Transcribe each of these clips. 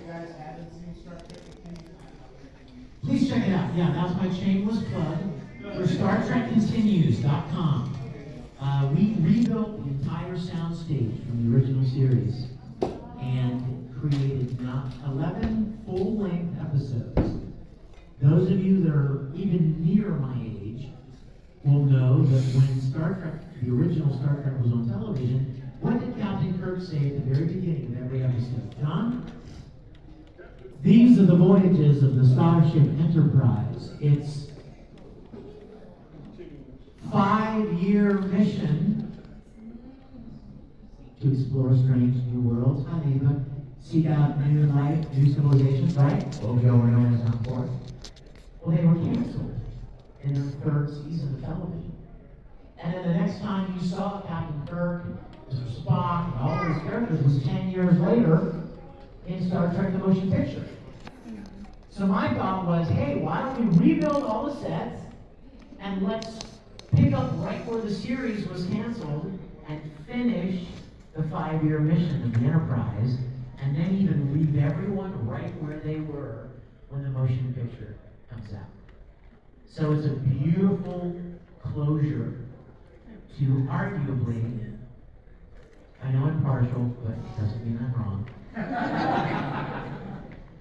guys haven't seen Star Trek Continues, please check it out. Yeah, that's my shameless plug for StarTrekContinues.com. We rebuilt the entire soundstage from the original series and created 11 full-length episodes. Those of you that are even near my age will know that when Star Trek, the original Star Trek, was on television, what did Captain Kirk say at the very beginning of every episode? John? These are the voyages of the Starship Enterprise. It's a 5-year mission to explore strange new worlds. Hi, Ava. Seek out new life, new civilizations, right? We'll go on Amazon for it. Well, they were canceled in the 3rd season of television. And then the next time you saw Captain Kirk, Mr. Spock, and all those characters was 10 years later in Star Trek the Motion Picture. So my thought was, hey, why don't we rebuild all the sets and let's pick up right where the series was canceled and finish the 5-year mission of the Enterprise, and then even leave everyone right where they were when the motion picture comes out. So it's a beautiful closure to arguably, I know I'm partial, but it doesn't mean I'm wrong,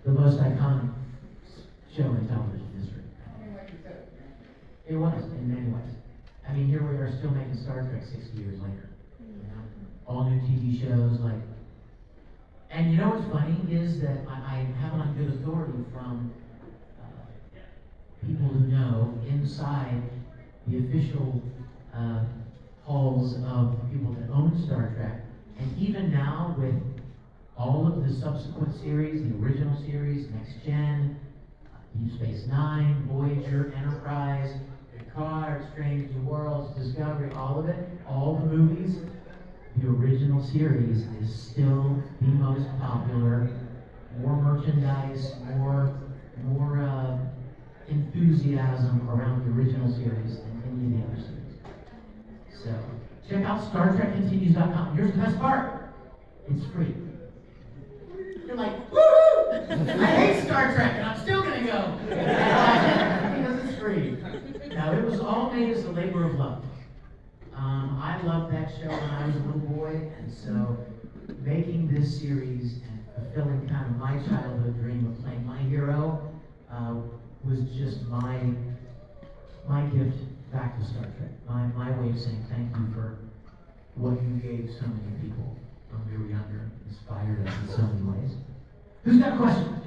the most iconic show in television history. It was, in many ways. I mean, here we are still making Star Trek 60 years later. You know? All new TV shows, like... And you know what's funny is that I have it on good authority from people who know inside the official halls of people that own Star Trek, and even now with all of the subsequent series, the original series, Next Gen, Deep Space Nine, Voyager, Enterprise, Picard, Strange New Worlds, Discovery, all of it, all the movies, the original series is still the most popular. More merchandise, more enthusiasm around the original series than any of the other series. So, check out StarTrekContinues.com. Here's the best part. It's free. You're like, woohoo! I hate Star Trek and I'm still gonna go. Because it's free. Now, it was all made as a labor of love. I loved that show when I was a little boy, and so making this series and fulfilling kind of my childhood dream of playing my hero was just my gift back to Star Trek. My way of saying thank you for what you gave so many people when we were younger, inspired us in so many ways. Who's got a question?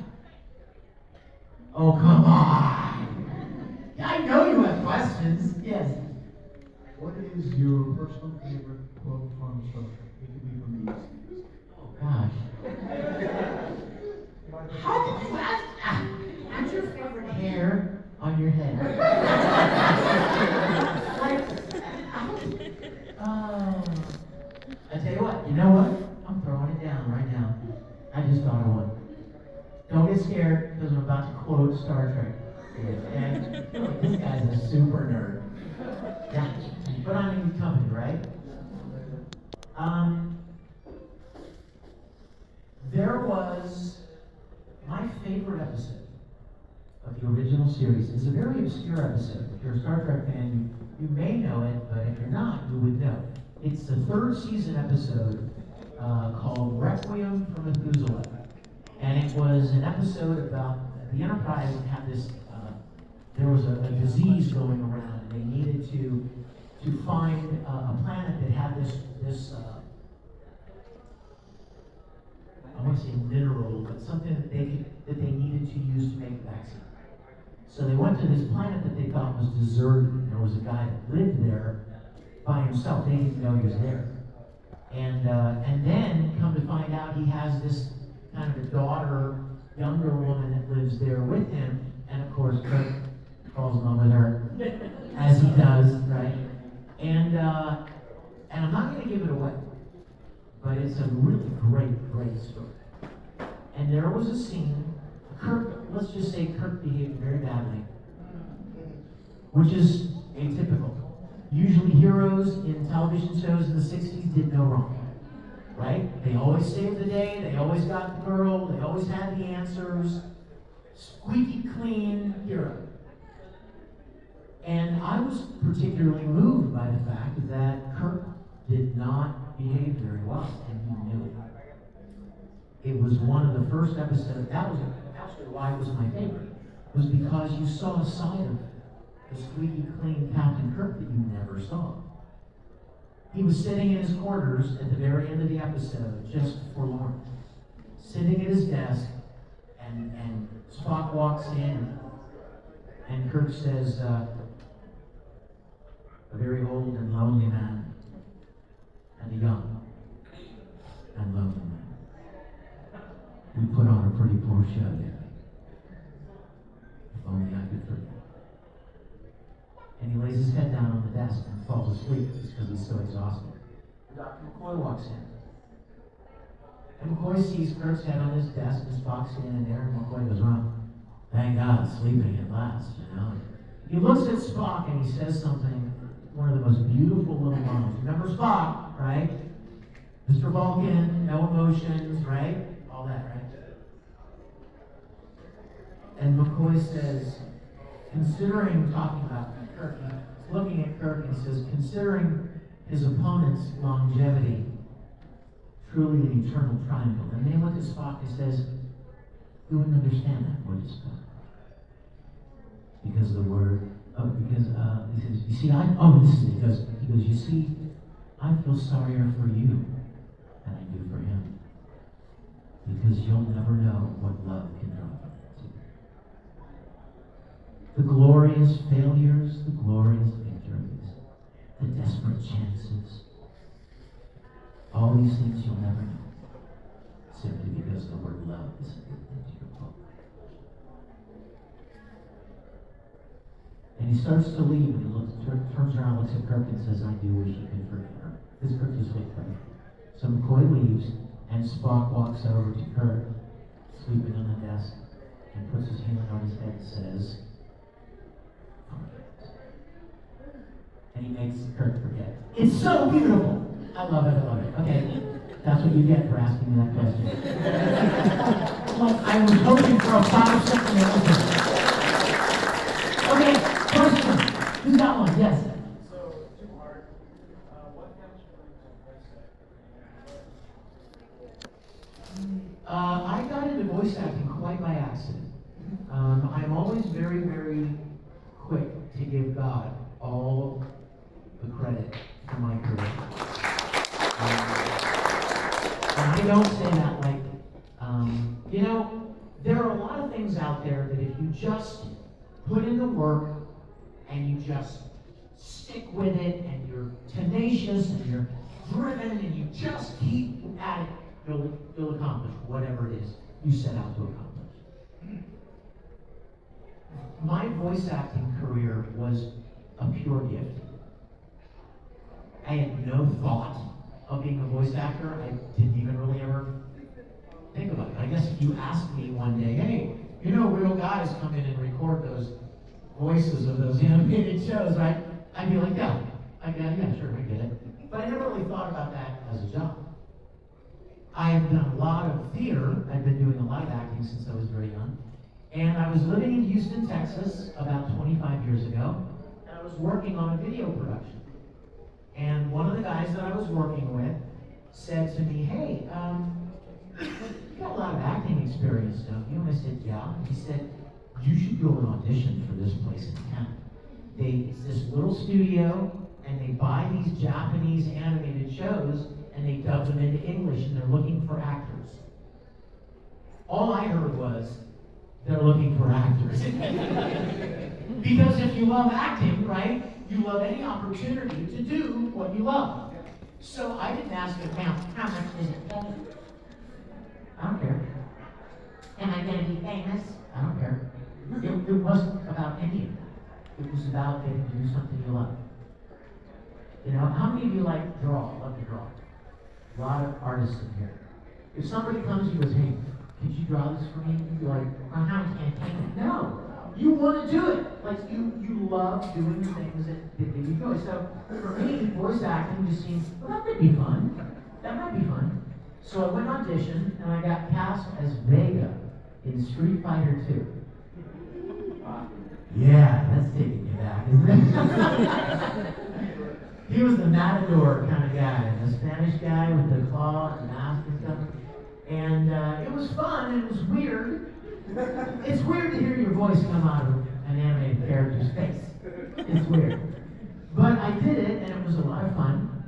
Oh, come on! I know you have questions. Yes. What is your personal favorite quote from Star Trek? It could be from the series. Oh, gosh. How did you ask? What's your favorite hair on your head? I tell you what, you know what? I'm throwing it down right now. I just thought of one. Don't get scared, because I'm about to quote Star Trek. And this guy's a super nerd. Yeah, but I'm in good company, right? There was my favorite episode of the original series. It's a very obscure episode. If you're a Star Trek fan, you may know it, but if you're not, you would know. It's the 3rd season episode called Requiem for Methuselah. And it was an episode about the Enterprise had this, there was a disease going around, and they needed to find a planet that had this I want to say mineral, but something that they needed to use to make a vaccine. So they went to this planet that they thought was deserted. There was a guy that lived there by himself. They didn't know he was there. And then come to find out he has this kind of a daughter, younger woman that lives there with him, and of course Kirk falls in love with her, as he does, right? And I'm not going to give it away, but it's a really great story. And there was a scene, let's just say Kirk behaved very badly, which is atypical. Usually heroes in television shows in the 60s did no wrong. right? They always saved the day, they always got the girl, they always had the answers. Squeaky clean hero. And I was particularly moved by the fact that Kirk did not behave very well, and he knew it. It was one of the first episodes, that was actually why it was my favorite, was because you saw a side of the squeaky clean Captain Kirk that you never saw. He was sitting in his quarters at the very end of the episode, just forlorn, sitting at his desk, and Spock walks in, and Kirk says, a very old and lonely man, and a young and lonely man. We put on a pretty poor show there. If only I could forget. And he lays his head down on the desk and falls asleep just because he's so exhausted. Dr. McCoy walks in. And McCoy sees Kirk's head on his desk and Spock's standing there, and McCoy goes, well, thank God, sleeping at last, you know. He looks at Spock and he says something, one of the most beautiful little lines. Remember Spock, right? Mr. Vulcan, no emotions, right? All that, right? And McCoy says, considering, talking about Kirk, he's looking at Kirk and he says, considering his opponent's longevity, truly an eternal triangle. And then he looks at Spock and says, you wouldn't understand that, would you, Spock? Because the word, he says, you see, he goes, you see, I feel sorrier for you than I do for him. Because you'll never know what love can draw from it. The glorious failures, the glorious victories, the desperate chances, all these things you'll never know, simply because the word love is into your book. And he starts to leave, and he turns around, looks at Kirk, and says, I do wish you could forgive her. This Kirk is with Kirk. So McCoy leaves, and Spock walks over to Kirk, sleeping on the desk, and puts his hand on his head and says, forget. And he makes Kirk forget. It's so beautiful! I love it. Okay, that's what you get for asking me that question. Well, I was hoping for a 5-second answer. Okay, question. Who's got one? Yes. So, two-part. What comes from I got into voice acting quite by accident. I'm always very, very quick to give God all the credit for my career. And I don't say that like, there are a lot of things out there that if you just put in the work and you just stick with it and you're tenacious and you're driven and you just keep at it, you'll accomplish whatever it is you set out to accomplish. My voice acting career was a pure gift. I had no thought of being a voice actor. I didn't even really ever think about it. I guess if you asked me one day, hey, real guys come in and record those voices of those animated shows, right? I'd be like, yeah, sure, I get it. But I never really thought about that as a job. I have done a lot of theater. I've been doing a lot of acting since I was very young. And I was living in Houston, Texas about 25 years ago, and I was working on a video production. And one of the guys that I was working with said to me, hey, you got a lot of acting experience, don't you? And I said, yeah. And he said, you should go and audition for this place in town. It's this little studio, and they buy these Japanese animated shows, and they dub them into English, and they're looking for actors. All I heard was, they're looking for actors. Because if you love acting, right, you love any opportunity to do what you love. So I didn't ask him, how much is it pay? I don't care. Am I going to be famous? I don't care. It wasn't about any of that. It was about getting to do something you love. How many of you love to draw? A lot of artists in here. If somebody comes to you and says, hey, could you draw this for me? You'd be like, well, how much can I paint it? No. You want to do it. Like, you love doing the things that you enjoy. So, for me, voice acting just seems, well, that might be fun. So I went audition, and I got cast as Vega in Street Fighter 2. Yeah, that's taking you back, isn't it? He was the matador kind of guy, the Spanish guy with the claw and mask and stuff. And it was fun, and it was weird. It's weird to hear your voice come out of an animated character's face. It's weird. But I did it, and it was a lot of fun.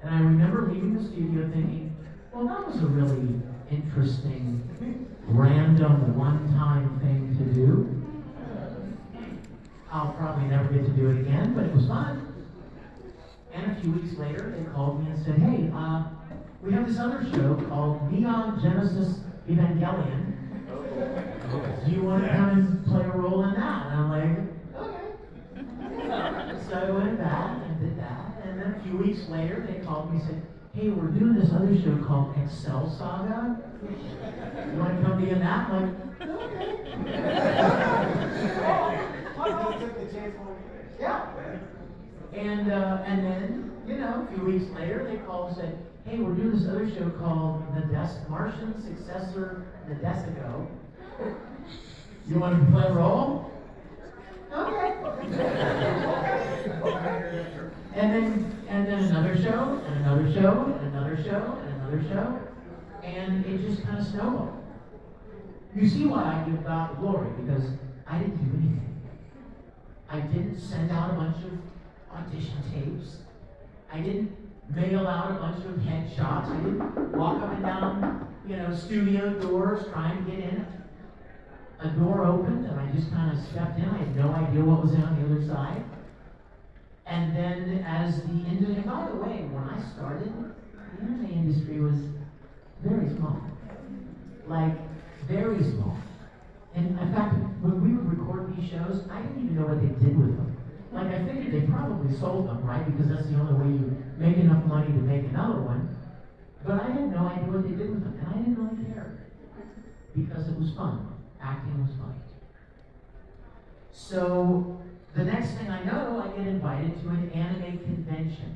And I remember leaving the studio thinking, well, that was a really interesting, random, one-time thing to do. I'll probably never get to do it again, but it was fun. And a few weeks later, they called me and said, hey, we have this other show called Neon Genesis Evangelion. Do you want to come and play a role in that? And I'm like, okay. So I went back and did that. And then a few weeks later, they called me and said, hey, we're doing this other show called Excel Saga. You want to come be in that? I'm like, okay. Yeah. And then, a few weeks later, they called and said, hey, we're doing this other show called Martian Successor Nadesico. You want to play a role? Okay. And then another show, and another show, and another show, and another show. And it just kind of snowballed. You see why I give God glory, because I didn't do anything. I didn't send out a bunch of audition tapes. I didn't mail out a bunch of headshots. I didn't walk up and down, studio doors trying to get in. A door opened and I just kind of stepped in. I had no idea what was on the other side. And then as the industry, and by the way, when I started, the anime industry was very small. Like, very small. And in fact, when we would record these shows, I didn't even know what they did with them. Like, I figured they probably sold them, right? Because that's the only way you make enough money to make another one. But I had no idea what they did with them, and I didn't really care. Because it was fun. Acting was fun. So, the next thing I know, I get invited to an anime convention.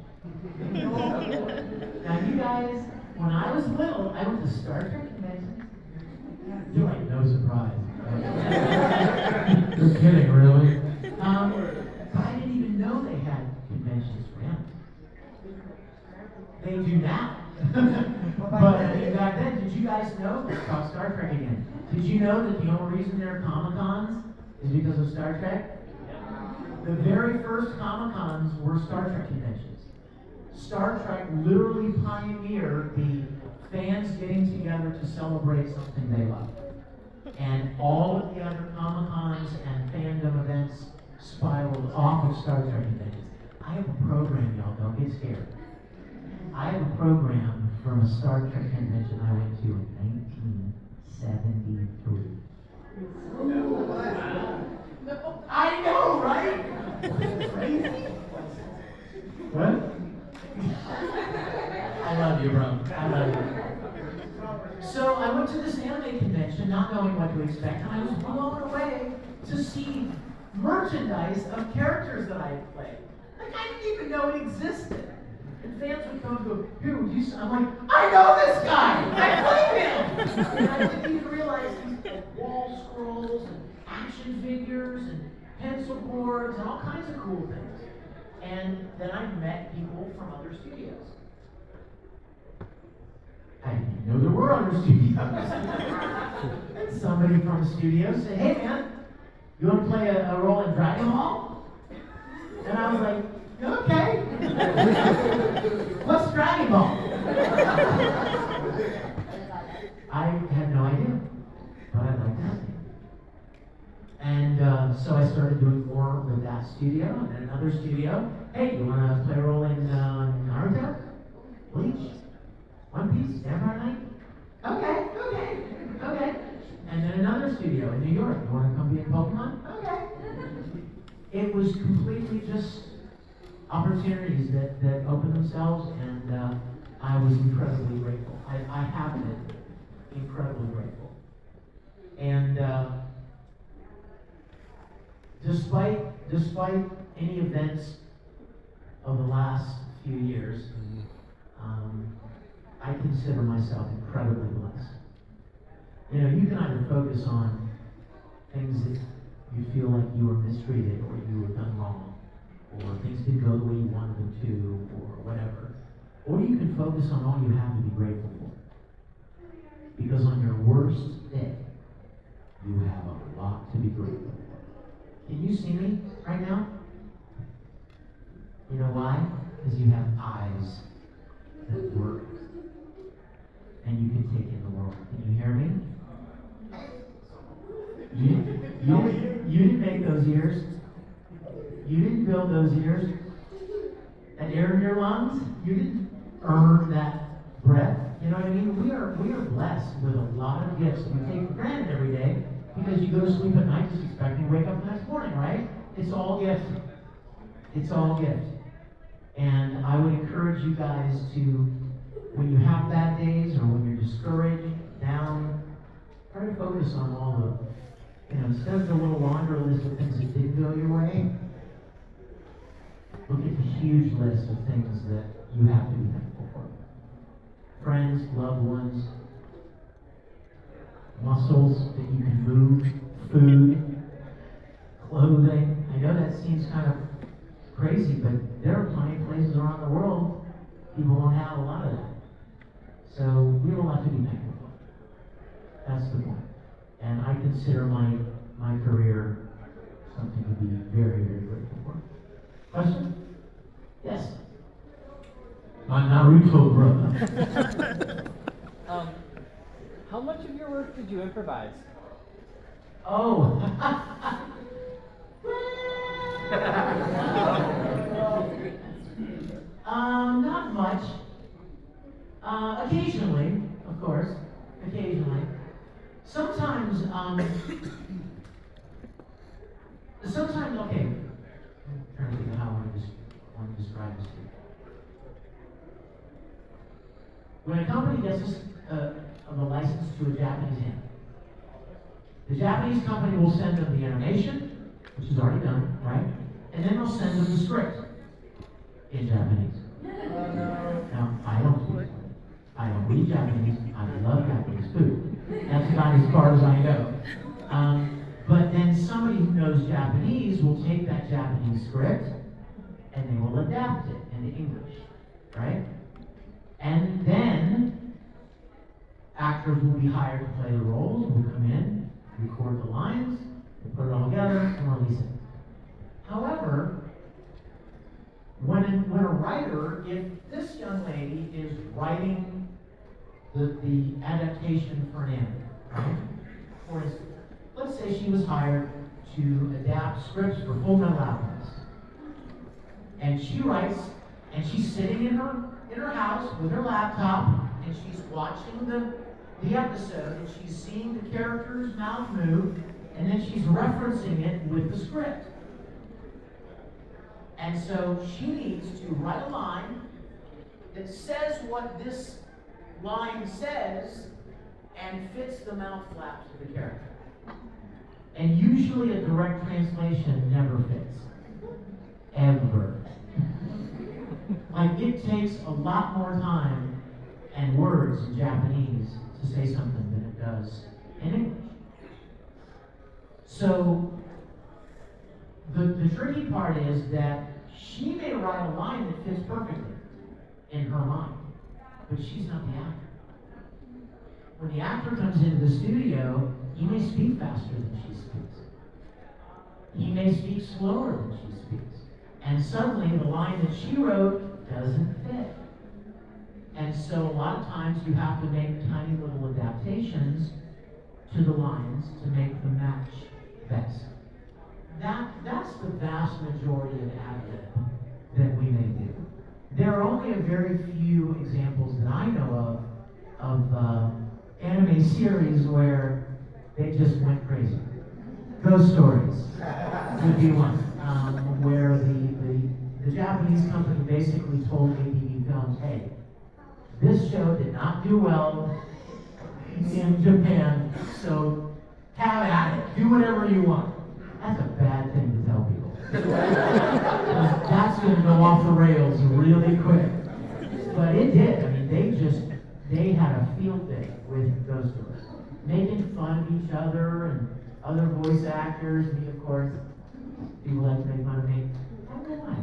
Now, you guys, when I was little, I went to Star Trek conventions. You're like, no surprise. You're kidding, really? But I didn't even know they had conventions for anime. They do now. But back then, did you guys know? Let's talk Star Trek again. Did you know that the only reason there are Comic-Cons is because of Star Trek? The very first Comic-Cons were Star Trek conventions. Star Trek literally pioneered the fans getting together to celebrate something they love. And all of the other Comic-Cons and fandom events spiraled off of Star Trek conventions. I have a program, y'all, don't get scared. I have a program from a Star Trek convention I went to in 1973. I know, right? Crazy. What? I love you, bro. I love you. So I went to this anime convention not knowing what to expect, and I was blown away to see merchandise of characters that I had played. Like, I didn't even know it existed. And fans would come and go, here, would you see? I'm like, I know this guy! I played him! And I didn't even realize these wall scrolls and action figures and pencil boards and all kinds of cool things. And then I met people from other studios. I didn't know there were other studios. And somebody from a studio said, hey man, you want to play a role in Dragon Ball? And I was like, okay. What's Dragon Ball? I had no idea, but I liked acting. And so I started doing more with that studio, and then another studio. Hey, you want to play a role in Naruto? Bleach? One Piece? Vampire Knight? Okay. And then another studio in New York. You want to come be in Pokemon? Okay. It was completely just opportunities that opened themselves, and I was incredibly grateful. I have been incredibly grateful. And despite any events of the last few years, I consider myself incredibly incredibly blessed. You know, you can either focus on things that you feel like you were mistreated or you were done wrong, or things didn't go the way you wanted them to, or whatever. Or you can focus on all you have to be grateful for. Because on your worst day, you have a lot to be grateful for. Can you see me right now? You know why? Because you have eyes that work, and you can take in the world. Can you hear me? You didn't make those ears. You didn't build those ears. That air in your lungs, you didn't earn that breath. You know what I mean? We are blessed with a lot of gifts we take for granted every day because you go to sleep at night just expecting to wake up the next morning, right? It's all gift. It's all gift. And I would encourage you guys to, when you have bad days or when you're discouraged, down, try to focus on all the, instead of the little laundry list of things that didn't go your way, look at the huge list of things that you have to be thankful for. Friends, loved ones, muscles that you can move, food, clothing. I know that seems kind of crazy, but there are plenty of places around the world people don't have a lot of that. So we have a lot to be thankful for. That's the point. And I consider my career something to be very, very grateful for. Question? Yes. My Naruto brother. How much of your work did you improvise? Oh. Not much. Occasionally, of course. Occasionally. Sometimes, okay. I'm trying to think of how I want to describe this to you. When a company gets a license to a Japanese anime, the Japanese company will send them the animation, which is already done, right? And then they'll send them the script in Japanese. Now, I don't read Japanese. I love Japanese food. That's about as far as I go. But then somebody who knows Japanese will take that Japanese script and they will adapt it into English, right? And then actors will be hired to play the roles, will come in, record the lines, we'll put it all together, and release it. However, when a writer, if this young lady is writing the adaptation for an anime, right? For instance, let's say she was hired to adapt scripts for Full Metal Alchemist. And she writes, and she's sitting in her house with her laptop, and she's watching the episode, and she's seeing the character's mouth move, and then she's referencing it with the script. And so she needs to write a line that says what this line says and fits the mouth flaps of the character. And usually a direct translation never fits. Ever. Like, it takes a lot more time and words in Japanese to say something than it does in English. So, the tricky part is that she may write a line that fits perfectly in her mind, but she's not the actor. When the actor comes into the studio, he may speak faster than she speaks. He may speak slower than she speaks. And suddenly the line that she wrote doesn't fit. And so a lot of times you have to make tiny little adaptations to the lines to make them match best. That's the vast majority of ad-lib that we may do. There are only a very few examples that I know of anime series where they just went crazy. Ghost Stories would be one, where the Japanese company basically told ABV Films, hey, this show did not do well in Japan, so have at it, do whatever you want. That's a bad thing to tell people. That's going to go off the rails really quick. But it did. I mean, they had a field day each other and other voice actors. Me, of course. People like to make fun of me. I don't know why.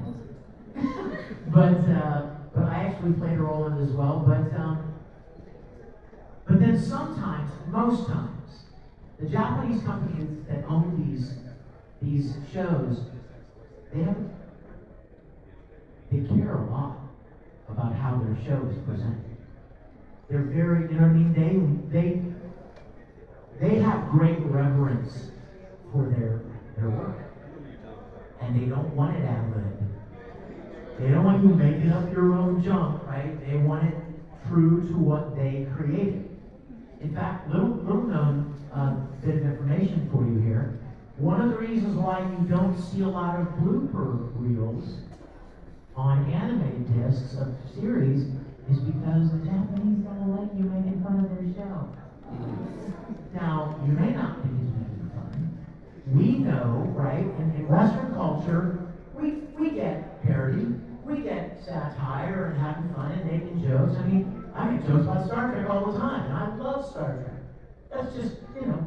But I actually played a role in it as well. But then sometimes, most times, the Japanese companies that own these shows, they care a lot about how their show is presented. They're very, you know what I mean? They have great reverence for their work. And they don't want it ad-libbed. They don't want you making up your own junk, right? They want it true to what they created. In fact, little known bit of information for you here. One of the reasons why you don't see a lot of blooper reels on anime discs of series is because the Japanese don't like you making fun of their show. Now, you may not think it's making fun. We know, right, in Western culture, we get parody, we get satire and having fun and making jokes. I mean, I make jokes about Star Trek all the time, and I love Star Trek. That's just, you know,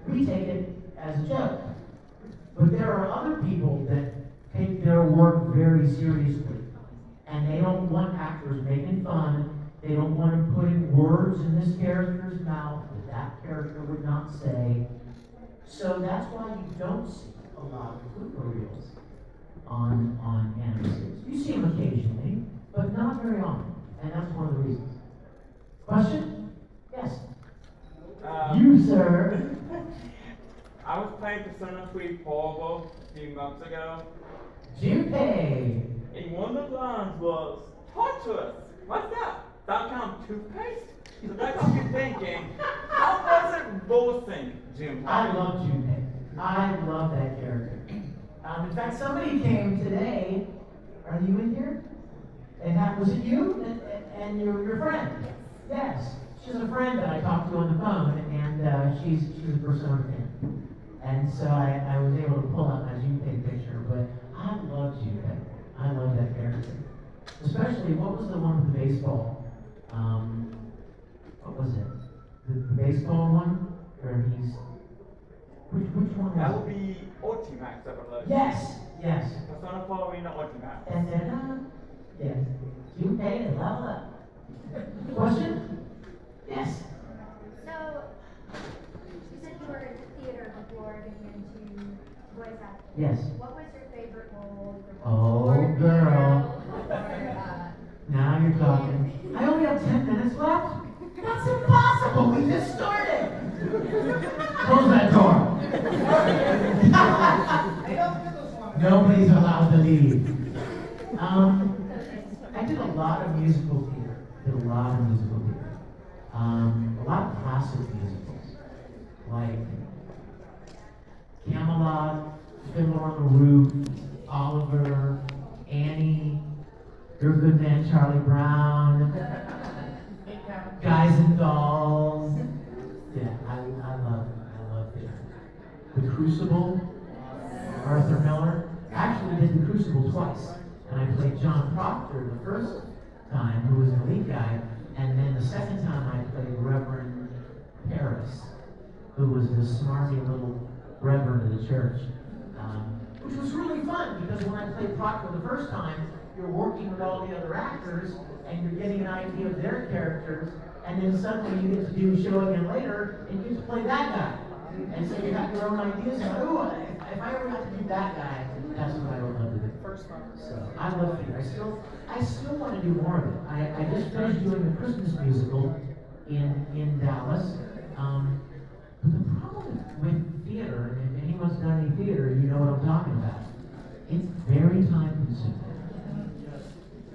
we take it as a joke. But there are other people that take their work very seriously, and they don't want actors making fun. They don't want to put in words in this character's mouth that character would not say. So that's why you don't see a lot of blooper reels on anime series. You see them occasionally, but not very often, and that's one of the reasons. Question? Yes. You, sir. I was playing Persona 3 Portable a few months ago. Junpei. And one of the lines was torturous. What's that? That kind of toothpaste? So that got me thinking, how was it voicing Junpei? I love Junpei. I love that character. In fact, somebody came today. Are you in here? And was it you and your friend? Yes. She's a friend that I talked to on the phone, and she's a Persona fan. And so I was able to pull out my Junpei picture, but I love Junpei. I love that character. Especially, what was the one with the baseball? What was it? The baseball one? Where he's... Which one was That it? would be Ultimax, I believe. Yes! Yes. Persona 4 Arena Ultimax. And then, yes. Junpei is level up. Question? Yes. So, you said you were in theater before getting into voice acting. Yes. What was your favorite role? Oh, girl. Now you're talking. I only have 10 minutes left? That's impossible. We just started. Close that door. Nobody's allowed to leave. I did a lot of musical theater. A lot of classic musicals. Like Camelot, Fiddler on the Roof, Oliver, Annie, Your Good Man Charlie Brown, Guys and Dolls. Yeah, I love theater. The Crucible, Arthur Miller. I actually did The Crucible twice. And I played John Proctor the first time, who was the lead guy, and then the second time I played Reverend Paris, who was this smarmy little reverend of the church. Which was really fun, because when I played Proctor the first time, you're working with all the other actors, and you're getting an idea of their characters, and then suddenly you get to do show again later, and you get to play that guy. And so you have your own ideas, and oh, if I ever got to do that guy, that's what I would love to do. So I love theater. I still want to do more of it. I just finished doing a Christmas musical in Dallas. But the problem with theater, and if anyone's done any theater, you know what I'm talking about. It's very time consuming.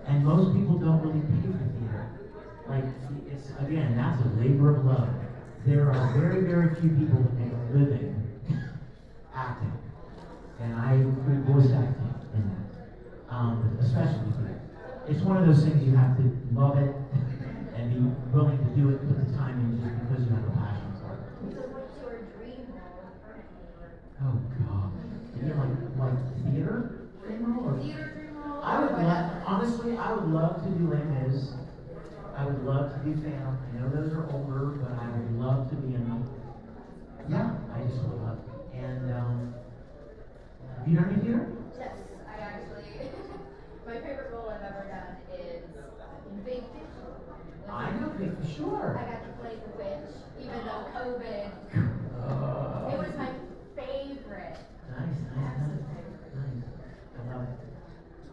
And most people don't really pay for theater. Like, it's, again, that's a labor of love. There are very, very few people that make a living acting. And I include voice acting in that. Especially theater. It's one of those things you have to love it and be willing to do it, put the time in just because you have a passion for it. So what's your dream role currently? Oh God. You mean like theater dream role? Or? Theater dream role? Honestly, I would love to do Les Mis. I would love to do Phantom. I know those are older, but I would love to be in them. yeah, I just really love it. And have you done any theater? Yes, I actually, my favorite role I've ever done is in Big Fish. I know Vic for sure. I got to play the witch, even though COVID, Uh, it was my favorite. Nice. I love it.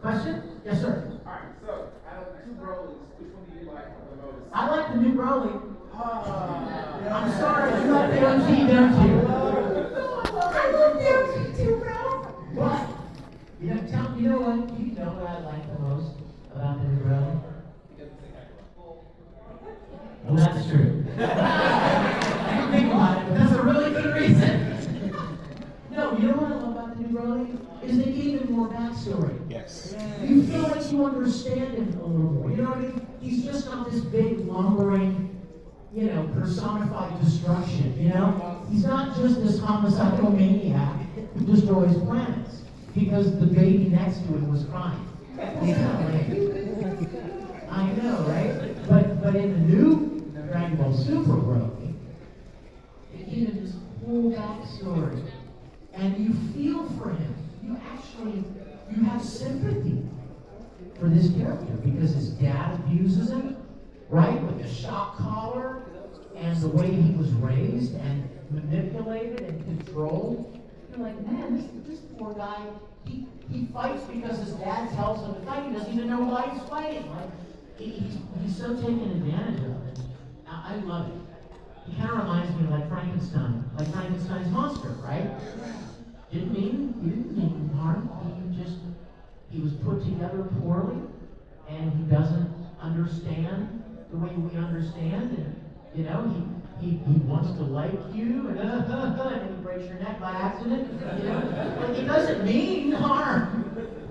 Question? Yes, sir. Alright, so out of two Brolys, which one do you like the most? I like the new Broly. Ah, I'm sorry, you like the OG, don't you? I love the OG too, bro. What? You know what? You know what I like the most about the new Broly? Well, that's true. I didn't think about it, but that's a really good reason. No, you know what I love about the new Broly? Is they gave him more backstory. Yes. You feel like you understand him a little more. You know what I mean? He's just not this big, lumbering, personified destruction, He's not just this homicidal maniac who destroys planets because the baby next to him was crying. I know, right? But in the new Dragon Ball Super Broly, they give him this whole backstory. And you feel for him. You have sympathy for this character because his dad abuses him, right? With the shock collar and the way he was raised and manipulated and controlled. You're like, man, this poor guy, he fights because his dad tells him to fight. He doesn't even know why he's fighting. Like, he's so taken advantage of it. I love it. He kind of reminds me of like Frankenstein's monster, right? He didn't mean harm. He was put together poorly, and he doesn't understand the way we understand, and he wants to like you, and then he breaks your neck by accident, Like he doesn't mean harm.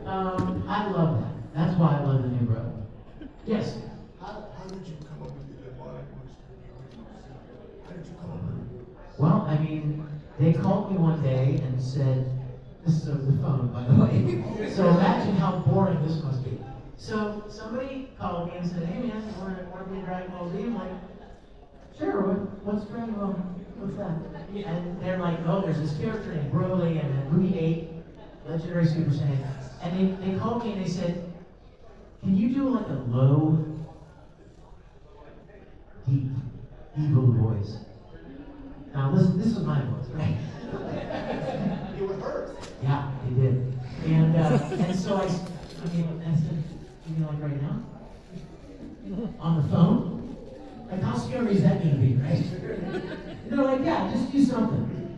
I love that. That's why I love the new brother. Yes. How did you come up with the demonic monster? How did you come up with it? Well, I mean, they called me one day and said, this is over the phone, by the way. So imagine how boring this must be. So somebody called me and said, hey man, want to be a Dragon Ball Z? I'm like, sure, what's Dragon Ball? What's that? And they're like, oh, there's this character named Broly and then Movie 8, Legendary Super Saiyan. And they called me and they said, can you do like a low, deep, evil voice? Now listen, this is my voice, right? It would hurt. Yeah, it did. And so I said, you mean like right now? On the phone? Like how scary is that gonna be, right? And they're like, yeah, just do something.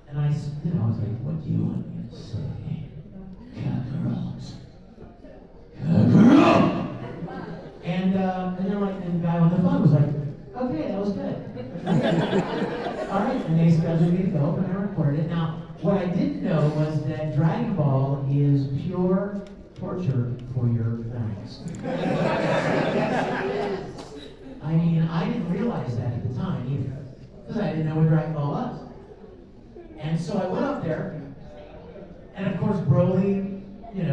And I was like, what do you want me to say? Cowgirls. Cowgirl! And they're like, and the guy on the phone was like, okay, that was good. All right, and they scheduled me to go, and I recorded it. Now, what I didn't know was that Dragon Ball is pure torture for your thanks. I mean, I didn't realize that at the time either, because I didn't know what Dragon Ball was. And so I went up there, and of course Broly,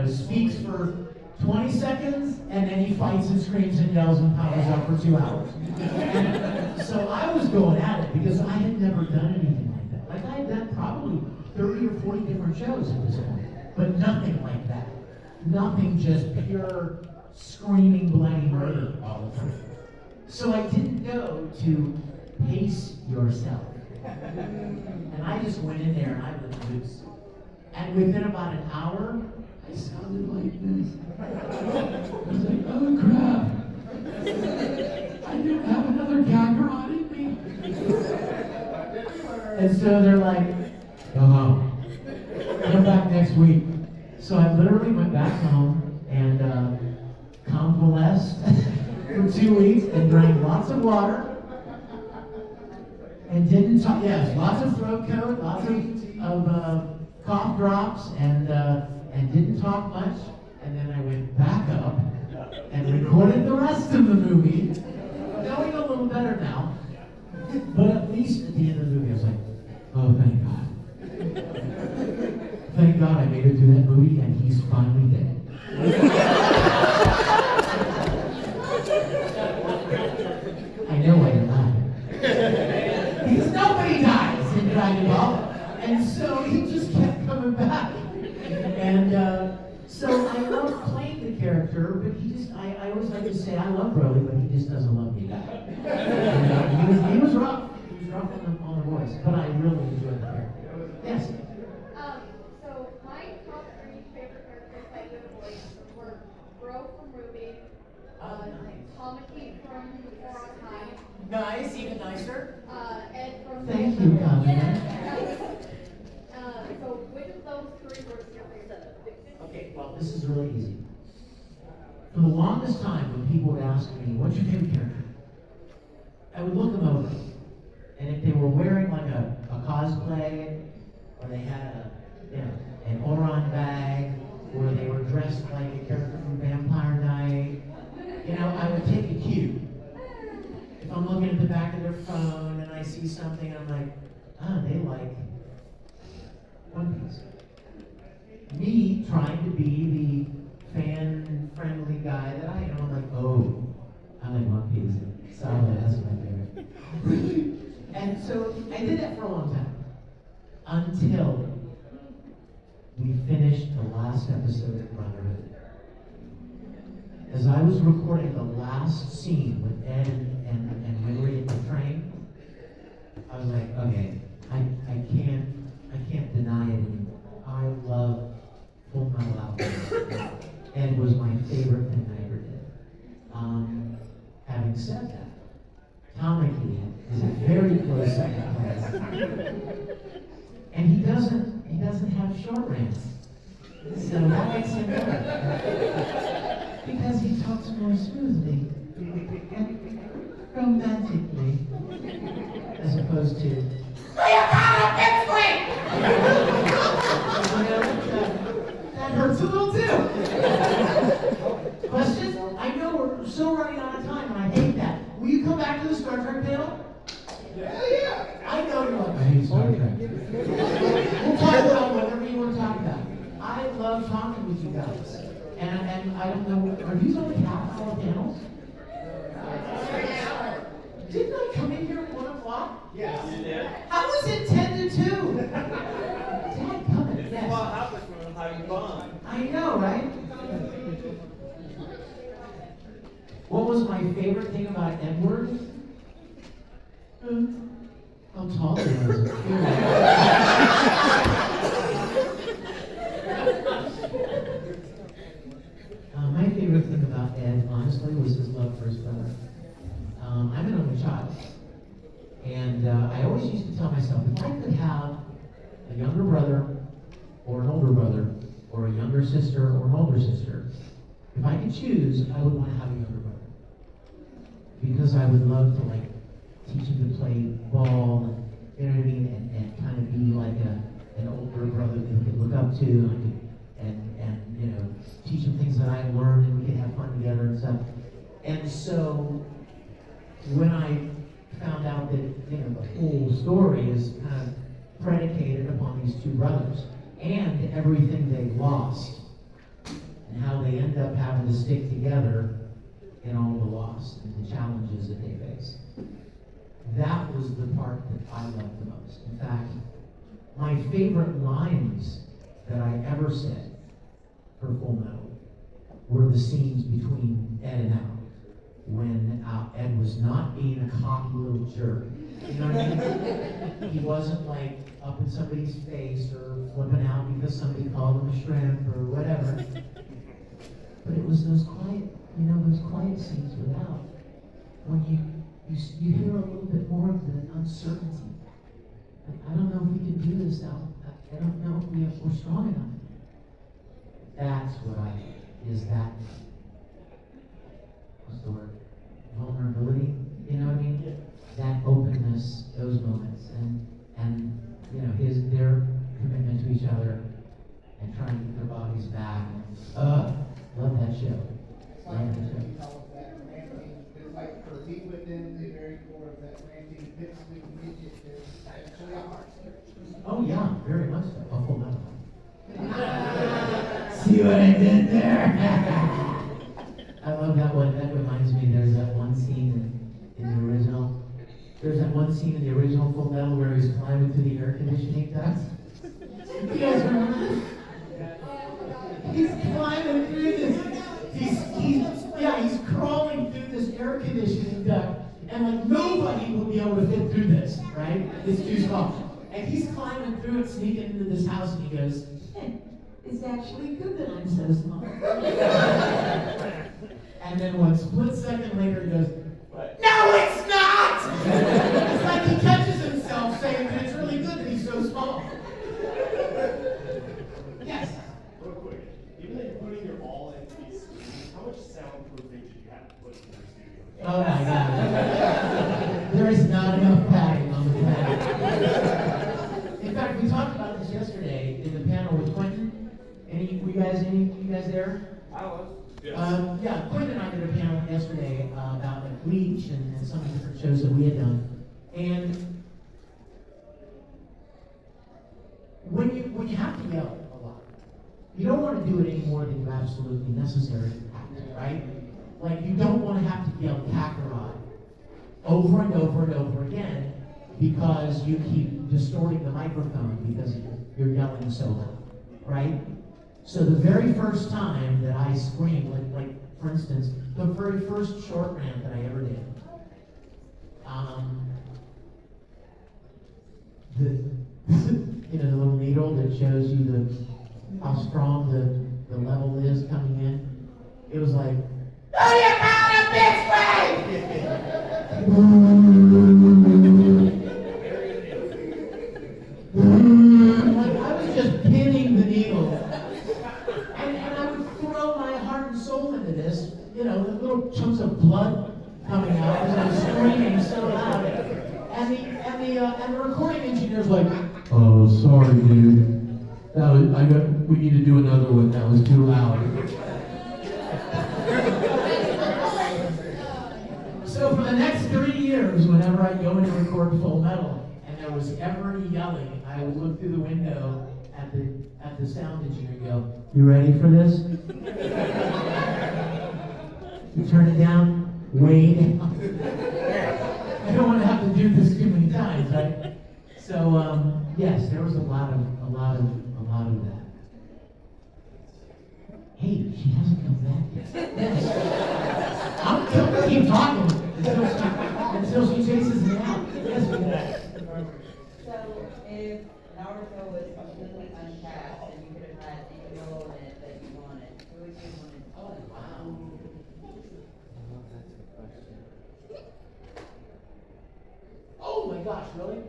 speaks for 20 seconds, and then he fights and screams and yells and powers up for 2 hours. And so I was going at it because I had never done anything like that. Like I had done probably 30 or 40 different shows at this point, but nothing like that. Nothing just pure screaming bloody murder all the time. So I didn't know to pace yourself. And I just went in there and I let loose. And within about an hour, I sounded like this. I was like, oh crap. I didn't have another Kakarot in me. And so they're like, go home. Come back next week. So I literally went back home and convalesced for 2 weeks and drank lots of water. And didn't talk, yes, lots of throat coat, lots of cough drops, and didn't talk much. And then I went back up and recorded the rest of the movie, knowing a little better now. But at least at the end of the movie, I was like, oh, thank God. Thank God I made it through that movie, and he's finally dead. I know why you're laughing. Because nobody died. excited about. And so he just kept coming back. And so I love playing the character, but I always like to say I love Broly, but he just doesn't love me back. He was rough. He was rough on the voice, but I really enjoyed the character. Yes? So my top 3 favorite characters that you have voiced were Bro from Ruby, Tamaki from Before Our Time, Nice, even nicer. Ed from Thank you, Conrad. So which of those 3 were your favorite? Okay, well, this is really easy. For the longest time, when people would ask me, what's your favorite character? I would look them over. And if they were wearing like a cosplay, or they had an Oron bag, or they were dressed like a character from Vampire Night, I would take a cue. If I'm looking at the back of their phone and I see something, I'm like, they like One Piece. Me trying to be the fan-friendly guy that I am, I'm like, oh, I like One Piece. Solid, that's my favorite. And so I did that for a long time. Until we finished the last episode of Brotherhood. As I was recording the last scene with Ed and Henry at the train, I was like, okay, I can't deny it anymore. I love Full Metal Alchemist. Ed was my favorite thing I ever did. Having said that, Tamaki is a very close second place. And he doesn't have short rants. So that makes him better. Because he talks more smoothly and romantically, as opposed to that hurts a little too. Questions? I know we're still running out of time, and I hate that. Will you come back to the Star Trek panel? Yeah. I know you're like, I hate Star Trek. We'll talk about whatever you want to talk about. I love talking with you guys. And I don't know, are these only half-hour panels? Didn't I come in here at 1 o'clock? Yes. You did. How was it 10 to 2? Dadgummit, This yes. is what happens when we're having fun. I know, right? What was my favorite thing about Edward? How tall he was. My favorite thing about Ed, honestly, was his love for his brother. I'm an only child. And I always used to tell myself, if I could have a younger brother, or an older brother, or a younger sister, or an older sister, if I could choose, I would want to have a younger brother. Because I would love to, teach him to play ball, you know what I mean, and kind of be like an older brother that he could look up to, and teach him things that I learned, and we could have fun together and stuff. And so, when I found out that, the whole story is kind of predicated upon these two brothers, and everything they lost, and how they end up having to stick together in all the loss and the challenges that they face. That was the part that I loved the most. In fact, my favorite lines that I ever said for Full Metal were the scenes between Ed and Al, when Ed was not being a cocky little jerk. You know what I mean? He wasn't up in somebody's face or flipping out because somebody called him a shrimp or whatever. But it was those quiet scenes with Al, when you hear a little bit more of the uncertainty. I don't know if we can do this now. I don't know if we're strong enough. That's what is that, what's the word? Vulnerability, you know what I mean? That openness, those moments, and their commitment to each other, and trying to get their bodies back. Love that show. Love that show. It's like for deep within the very core of that ranting, Vic Mignogna is actually a heart. Oh yeah, very much so. A Full Metal. See what I did there? I love that one. That reminds me, there's that one scene in the original There's that one scene in the original Full Metal where he's climbing through the air conditioning ducts. You guys remember this? He's climbing through this. He's crawling through this air conditioning duct, and like nobody will be able to fit through this, right? It's too small. And he's climbing through it, sneaking into this house, and he goes, "Hey, it's actually good that I'm so small." And then 1 split second later, he goes, "No, it's not!" It's like he catches himself saying that it's really good that he's so small. Yes. Real quick, even though you're putting your all into these screens, how much soundproofing did you have to put in your studio? Oh my God. There is not enough padding on the planet. In fact, we talked about this yesterday in the panel with Quentin. You guys there? I was. Yeah, Quentin and I did a panel yesterday about like Bleach and some of the different shows that we had done. And when you have to yell a lot, you don't want to do it any more than you absolutely necessary have to, right? Like you don't want to have to yell Kakarot over and over and over again because you keep distorting the microphone because you're yelling so loud, right? So the very first time that I screamed, like for instance, the very first short rant that I ever did, the little needle that shows you how strong the level is coming in, it was like, "Oh, you got a bitch way!" Like I was just pinning the needle. And I would throw my heart and soul into this, the little chunks of blood coming out as I was screaming so loud. And the recording engineer's like, "Oh, sorry, dude. We need to do another one. That was too loud." So for the next 3 years, whenever I go in to record Full Metal, and there was ever any yelling, I would look through the window at the sound engineer and go, "You ready for this?" You turn it down, way down. I don't want to have to do this too many times, right? So yes, there was a lot of that. Hey, she hasn't come back yet. Yes. I'm gonna keep talking until she chases me out. Yes, ma'am. So, if Naruto was completely uncast and you could have had any role in it that you wanted, who would you want to play? Oh, wow. Oh my gosh, really?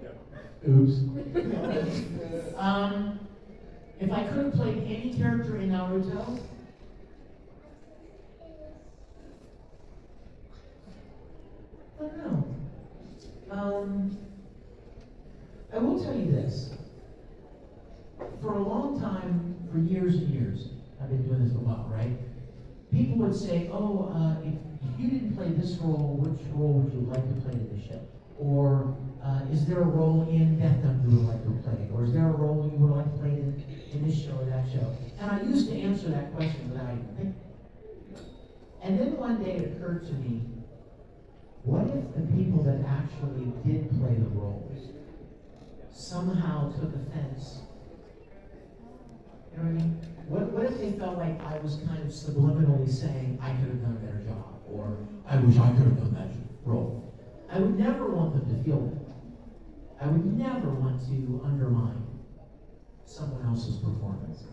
Oops. If I could have played any character in Naruto, I don't know. I will tell you this. For a long time, for years and years, I've been doing this for a while, right? People would say, "Oh, if you didn't play this role, which role would you like to play in the show?" Or, "Is there a role in Metrotham you would like to play?" Or, "Is there a role you would like to play in this show or that show?" And I used to answer that question without even thinking. And then one day it occurred to me, what if the people that actually did play the roles somehow took offense? You know what I mean? What if they felt like I was kind of subliminally saying, "I could have done a better job," or "I wish I could have done that role"? I would never want them to feel that. I would never want to undermine someone else's performance.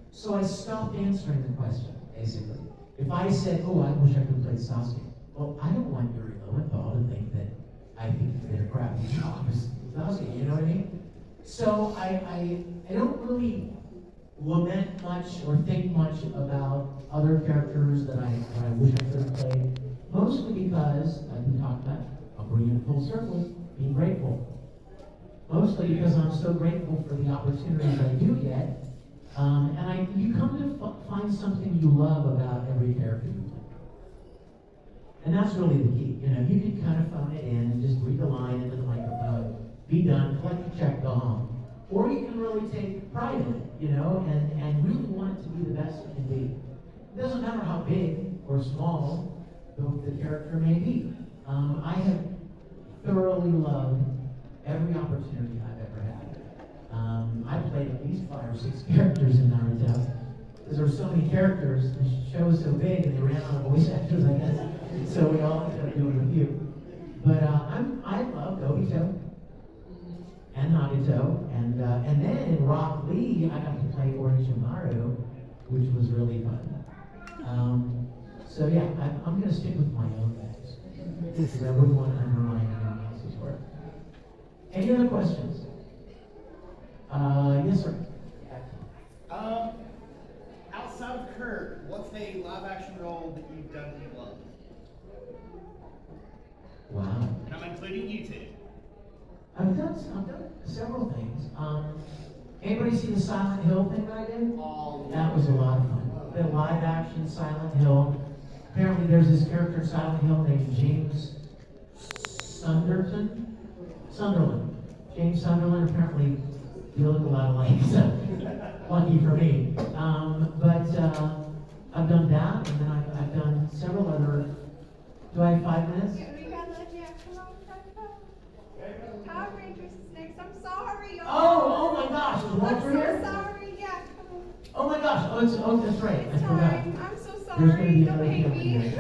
So I stopped answering the question, basically. If I said, "Oh, I wish I could have played Sasuke," well, I don't want Yuri Lowenthal to think that I think he did a crappy job as Sasuke, you know what I mean? So I don't really lament much or think much about other characters that I wish I could have played, mostly because, like we talked about, I'll bring it full circle, being grateful. Mostly because I'm so grateful for the opportunities I do get, and you come to find something you love about every character you play. And that's really the key. You can kind of phone it in and just read the line into the microphone, be done, collect your check, go home. Or you can really take pride in it, and really want it to be the best it can be. It doesn't matter how big or small the character may be. I have thoroughly loved every opportunity I've ever had. I played at least 5 or 6 characters in Naruto, because there were so many characters, the show was so big, and they ran out of voice actors, I guess, so we all ended up doing a few. But I love Obito and Nagato, and then in Rock Lee, I got to play Orochimaru, which was really fun. So yeah, I'm going to stick with my own guys, because I wouldn't want to undermine anyone else's work. Any other questions? Yes, sir. Outside of Kurt, what's a live action role that you've done that you love? Wow. And I'm including you two. I've done several things. Anybody see the Silent Hill thing that I did? That was a lot of fun. The live action Silent Hill. Apparently there's this character in Silent Hill named James Sunderland. James Sunderland. Apparently you look a lot alike, so lucky for me. But I've done that, and then I've done several other. Do I have 5 minutes? Yeah, we got that, yeah, come on. Power Rangers is next, I'm sorry. Oh my gosh, the I'm ones for here? so sorry, yeah, come on. Oh my gosh, that's right. I It's forgot. time, I'm so There's going to sorry, be don't another hate camera me. here.